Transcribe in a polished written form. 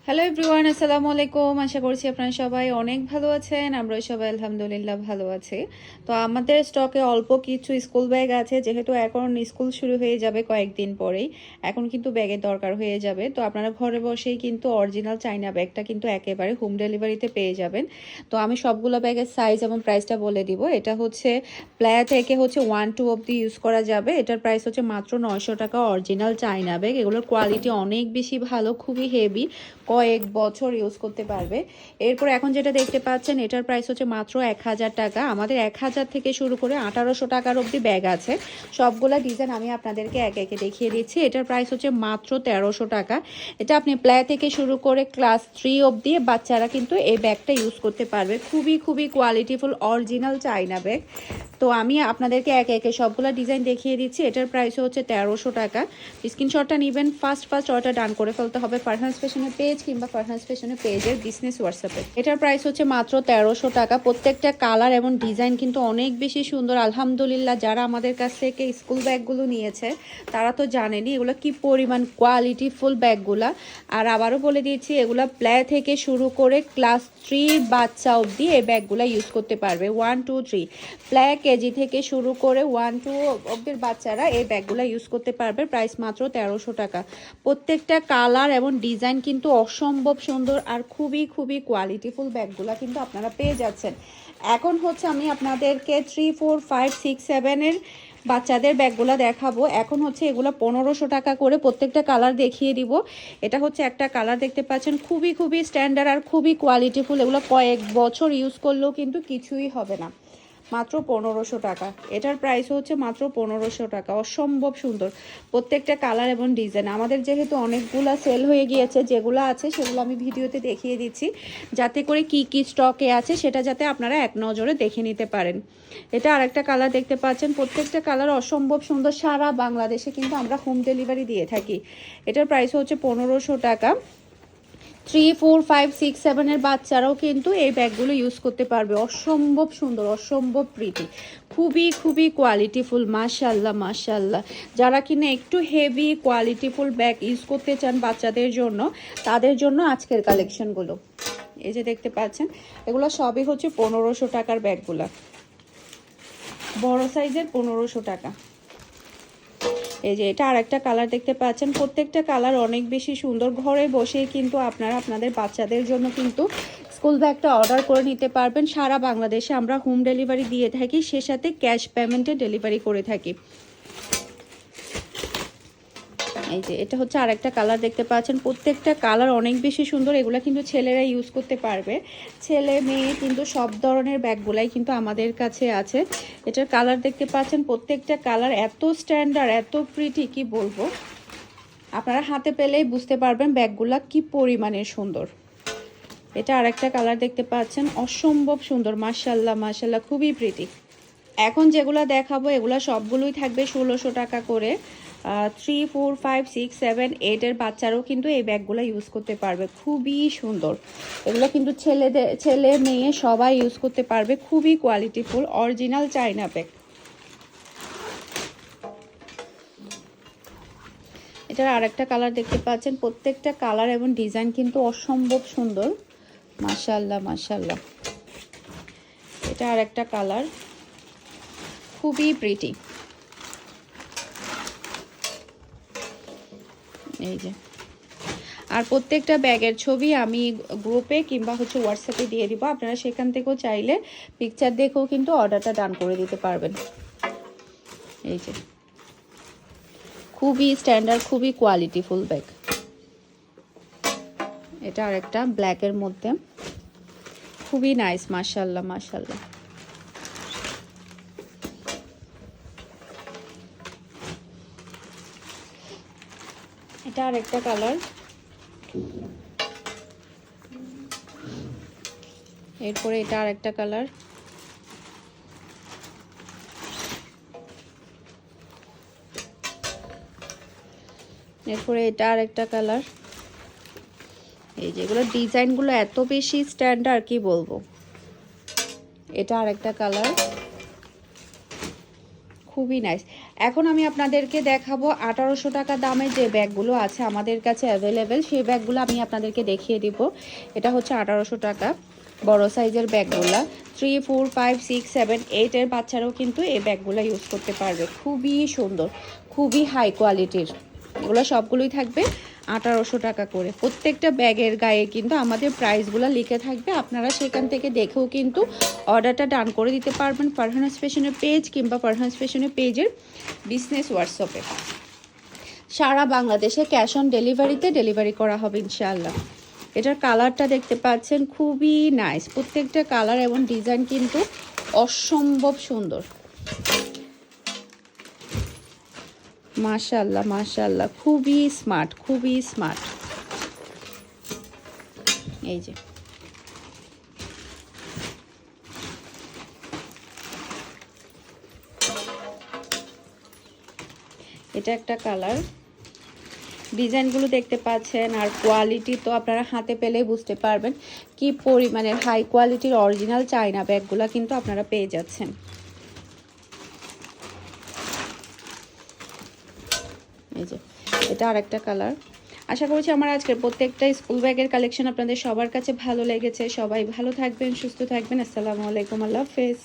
Hello everyone, আসসালামু আলাইকুম। আশা করছি আপনারা সবাই অনেক ভালো আছেন। আমরা সবাই আলহামদুলিল্লাহ ভালো আছি। তো আমাদের স্টকে অল্প কিছু স্কুল ব্যাগ আছে, যেহেতু এখন স্কুল শুরু হয়ে যাবে কয়েকদিন পরেই। এখন কিন্তু ব্যাগের দরকার হয়ে যাবে। তো আপনারা ঘরে বসেই কিন্তু অরিজিনাল চাইনা ব্যাগটা কিন্তু একেবারে হোম ডেলিভারিতে পেয়ে যাবেন। তো আমি সবগুলো ব্যাগের সাইজ এবং প্রাইসটা বলে দিব। এটা হচ্ছে প্লায়া থেকে হচ্ছে 1-2 অবধি ইউজ করা যাবে। এটার প্রাইস হচ্ছে মাত্র 900 টাকা। অরিজিনাল চাইনা ব্যাগ, এগুলোর কোয়ালিটি অনেক বেশি ভালো, খুবই হেভি, কয়েক বছর ইউজ করতে পারবে। এরপর এখন যেটা দেখতে পাচ্ছেন, এটার প্রাইস হচ্ছে মাত্র 1000 টাকা। আমাদের 1000 থেকে শুরু করে 1800 টাকার অবধি ব্যাগ আছে। সবগুলা ডিজাইন আমি আপনাদেরকে একে একে দেখিয়ে দিচ্ছি। এটার প্রাইস হচ্ছে মাত্র 1300 টাকা। এটা আপনি প্লে থেকে শুরু করে ক্লাস 3 অবধি বাচ্চারা কিন্তু এই ব্যাগটা ইউজ করতে পারবে। খুবই খুবই কোয়ালিটিফুল অরিজিনাল চাইনা ব্যাগ। তো আমি আপনাদেরকে একে একে সবগুলো ডিজাইন দেখিয়ে দিচ্ছি। এটার প্রাইস হচ্ছে 1300 টাকা। স্ক্রিনশটটা নেবেন, ফার্স্ট অর্ডার ডান করে ফেলতে হবে ফারহানস ফ্যাশনের পেজ কিংবা ফারহানস ফ্যাশনের পেজের বিজনেস হোয়াটসঅ্যাপে। এটার প্রাইস হচ্ছে মাত্র 1300 টাকা। প্রত্যেকটা কালার এবং ডিজাইন কিন্তু অনেক বেশি সুন্দর। আলহামদুলিল্লাহ, যারা আমাদের কাছ থেকে স্কুল ব্যাগগুলো নিয়েছে তারা তো জানেনই এগুলো কি পরিমাণ কোয়ালিটি ফুল ব্যাগগুলা। আর আবারও বলে দিয়েছি, এগুলো প্লে থেকে শুরু করে ক্লাস 3 বাচ্চা অবধি এই ব্যাগগুলো ইউজ করতে পারবে। 1, 2, 3 প্লে কেজি থেকে শুরু করে 1, 2 অবধির বাচ্চারা এই ব্যাগগুলো ইউজ করতে পারবে। প্রাইস মাত্র 1300 টাকা। প্রত্যেকটা কালার এবং ডিজাইন কিন্তু অসম্ভব সুন্দর আর খুবই খুবই কোয়ালিটিফুল ব্যাগগুলো কিন্তু আপনারা পেয়ে যাচ্ছেন। এখন হচ্ছে আমি আপনাদেরকে 3, 4, 5, 6, 7 বাচ্চাদের ব্যাগগুলো দেখাবো। এখন হচ্ছে এগুলো 1500 টাকা করে, প্রত্যেকটা কালার দেখিয়ে দিব। এটা হচ্ছে একটা কালার দেখতে পাচ্ছেন, খুবই খুবই স্ট্যান্ডার্ড আর খুবই কোয়ালিটিফুল। এগুলো কয়েক বছর ইউজ করলেও কিন্তু কিছুই হবে না। মাত্র 1500 টাকা। এটার প্রাইস হচ্ছে মাত্র 1500 টাকা। অসম্ভব সুন্দর প্রত্যেকটা কালার এবং ডিজাইন। আমাদের যেহেতু অনেকগুলো সেল হয়ে গিয়েছে, যেগুলো আছে সেগুলো আমি ভিডিওতে দেখিয়ে দিচ্ছি, যাতে করে কি কি স্টকে আছে সেটা যাতে আপনারা এক নজরে দেখে নিতে পারেন। এটা আরেকটা কালার দেখতে পাচ্ছেন, প্রত্যেকটা কালার অসম্ভব সুন্দর। সারা বাংলাদেশে কিন্তু আমরা হোম ডেলিভারি দিয়ে থাকি। এটার প্রাইস হচ্ছে 1500 টাকা। 3, 4, 5, 6, 7 এর বাচ্চারাও কিন্তু এই ব্যাগগুলো ইউজ করতে পারবে। অসম্ভব সুন্দর, অসম্ভব প্রিটি, খুবই খুবই কোয়ালিটিফুল। মাশাল্লাহ মাশাল্লাহ। যারা কিনা একটু হেভি কোয়ালিটিফুল ব্যাগ ইউজ করতে চান বাচ্চাদের জন্য, তাদের জন্য আজকের কালেকশনগুলো। এই যে দেখতে পাচ্ছেন, এগুলো সবই হচ্ছে 1500 টাকার ব্যাগগুলা। বড় সাইজের 1500 টাকা। এই যে এটা আরেকটা কালার দেখতে পাচ্ছেন, প্রত্যেকটা কালার অনেক বেশি সুন্দর। ঘরে বসেই কিন্তু আপনারা আপনাদের বাচ্চাদের জন্য কিন্তু স্কুল ব্যাগটা অর্ডার করে নিতে পারবেন। সারা বাংলাদেশে আমরা হোম ডেলিভারি দিয়ে থাকি, সে সাথে ক্যাশ পেমেন্টে ডেলিভারি করে থাকি। এই যে এটা হচ্ছে আরেকটা কালার দেখতে পাচ্ছেন, প্রত্যেকটা কালার অনেক বেশি সুন্দর। এগুলো কিন্তু ছেলেরা ইউজ করতে পারবে, ছেলে মেয়ে কিন্তু সব ধরনের ব্যাগগুলাই কিন্তু আমাদের কাছে আছে। এটার কালার দেখতে পাচ্ছেন, প্রত্যেকটা কালার এত স্ট্যান্ডার্ড, এত প্রিটি, কি বলবো। আপনারা হাতে পেলেই বুঝতে পারবেন ব্যাগগুলা কি পরিমাণে সুন্দর। এটা আরেকটা কালার দেখতে পাচ্ছেন, অসম্ভব সুন্দর। মাশাল্লাহ মাশাল্লাহ, খুবই প্রিটি। এখন যেগুলো দেখাবো এগুলো সবগুলোই থাকবে 1600 টাকা করে। 3, 4, 5, 6, 7, 8 এর বাচ্চারাও কিন্তু এই ব্যাগগুলো ইউজ করতে পারবে। খুবই সুন্দর। এগুলো কিন্তু ছেলে মেয়ে সবাই ইউজ করতে পারবে। খুবই কোয়ালিটিফুল অরিজিনাল চাইনা ব্যাগ। এটার আরেকটা কালার দেখতে পাচ্ছেন, প্রত্যেকটা কালার এবং ডিজাইন কিন্তু অসম্ভব সুন্দর। মাশাল্লাহ মাশাল্লাহ। এটা আরেকটা কালার, খুবই প্রিটি। এই যে, আর প্রত্যেকটা ব্যাগের ছবি আমি গ্রুপে কিংবা হচ্ছে হোয়াটসঅ্যাপে দিয়ে দিব। আপনারা সেখান থেকেও চাইলে পিকচার দেখেও কিন্তু অর্ডারটা ডান করে দিতে পারবেন। এই যে খুবই স্ট্যান্ডার্ড, খুবই কোয়ালিটিফুল ব্যাগ। এটা আরেকটা ব্ল্যাকের মধ্যে, খুবই নাইস। মাশাল্লাহ মাশাল্লাহ। এটা আরেকটা কালার। এরপরে এটা আরেকটা কালার। এরপরে এটা আরেকটা কালার। এই যেগুলো ডিজাইনগুলো এত বেশি স্ট্যান্ডার্ড, কি বলবো। এটা আরেকটা কালার, খুবই নাইস। এখন আমি আপনাদেরকে দেখাবো 1800 টাকা দামের যে ব্যাগগুলো আছে আমাদের কাছে অ্যাভেলেবেল, সেই ব্যাগগুলো আমি আপনাদেরকে দেখিয়ে দিব। এটা হচ্ছে 1800 টাকা বড় সাইজের ব্যাগগুলো। 3, 4, 5, 6, 7, 8 এর বাচ্চারাও কিন্তু এই ব্যাগগুলো ইউজ করতে পারবে। খুবই সুন্দর, খুবই হাই কোয়ালিটির। এগুলো সবগুলোই থাকবে 1800 টাকা করে। প্রত্যেকটা ব্যাগের গায়ে কিন্তু আমাদের প্রাইসগুলো লিখে থাকবে, আপনারা সেখান থেকে দেখেও কিন্তু অর্ডারটা ডান করে দিতে পারবেন ফারহানাস ফ্যাশনের পেজ কিংবা ফারহানাস ফ্যাশনের পেজের বিজনেস হোয়াটসঅ্যাপে। সারা বাংলাদেশে ক্যাশ অন ডেলিভারিতে ডেলিভারি করা হবে ইনশাআল্লাহ। এটার কালারটা দেখতে পাচ্ছেন, খুবই নাইস। প্রত্যেকটা কালার এবং ডিজাইন কিন্তু অসম্ভব সুন্দর। মাশাআল্লাহ মাশাআল্লাহ, খুবই স্মার্ট, খুবই স্মার্ট। এই যে এটা একটা কালার, ডিজাইনগুলো দেখতে পাচ্ছেন আর কোয়ালিটি তো আপনারা হাতে পেলেই বুঝতে পারবেন কি পরিমাণের হাই কোয়ালিটির অরিজিনাল চায়না ব্যাগগুলো কিন্তু আপনারা পেয়ে যাচ্ছেন। এই যে এটা আরেকটা কালার। আশা করছি আমার আজকের প্রত্যেকটা স্কুল ব্যাগের কালেকশন আপনাদের সবার কাছে ভালো লেগেছে। সবাই ভালো থাকবেন, সুস্থ থাকবেন। আসসালামু আলাইকুম, আল্লাহ হাফেজ।